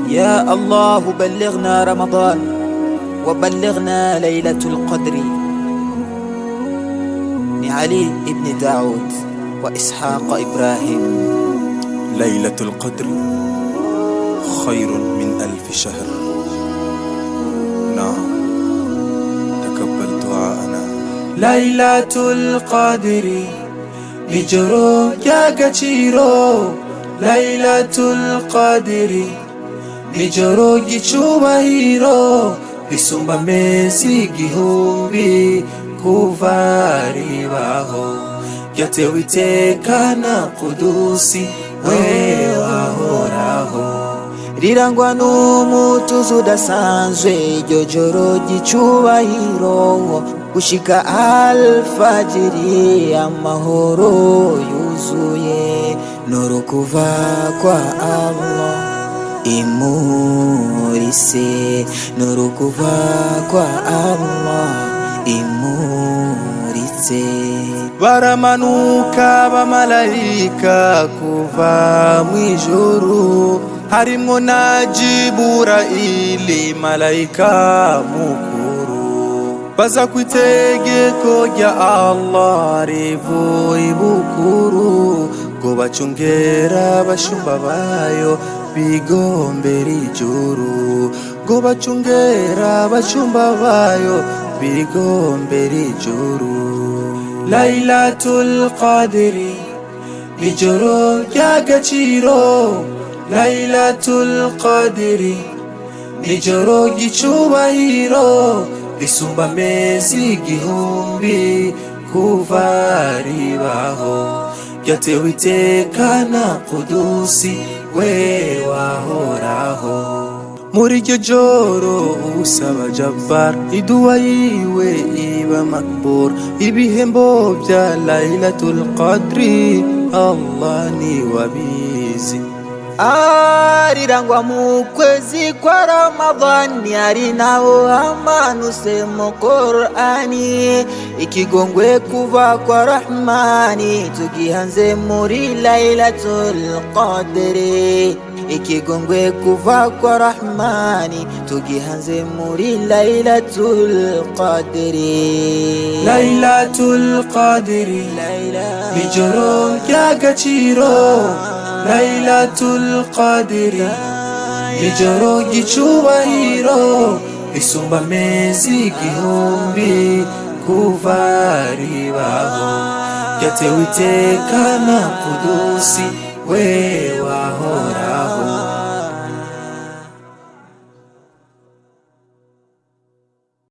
يا الله بلغنا رمضان وبلغنا ليلة القدر. علي ابن داود وإسحاق إبراهيم. ليلة القدر خير من 1000 شهر. نعم، تقبل دعاءنا. ليلة القدر نجرو يا كتيرو. ليلة القدر نجرو gicyubahiro bisumba mezi igihumbi kuva ribaho. Ryatewe iteka na Kudusi we wahoraho. Rirangwa n'umutuzo udasanzwe iryo joro gicyubahiro gushika alfajiri amahoro yuzuye nuru kuva kwa Allah imurise. Nuru kuva kwa Allah imuritse. Baramanuka bamalayika kuva mwijuru harimwo na Jiburayili malayika mukuru. Baza kwitegeko rya Allah rivuye bukuru ngo bacungera abashumba bayo bigombera ijuru. Ngo bacungera abashumba bayo bigombera ijuru. Lailatul Qadri nijoro ry'agaciro. Lailatul Qadri nijoro gicyubahiro risumba amezi igihumbi kuva ribaho. Ryatewe iteka na Kudusi we wahoraho. Muri iryo joro usaba Jabbar iduwa yiwe iba makbur. Ibihembo bya Lailatul Qadri Allah ni wabizi. Rirangwa mu kwezi kwa Ramadhani ari naho hamanutse mu Qur'ani ikigongwe kuva kwa Rahmani tugihanze muri Lailatul Qadri. Ikigongwe kuva kwa Rahmani tugihanze muri Lailatul Qadri. Lailatul Qadri nijoro ry'agaciro. Lailatul Qadri nijoro gicyubahiro risumba amezi igihumbi kuva ribaho. Ryatewe iteka na Kudusi we wahora.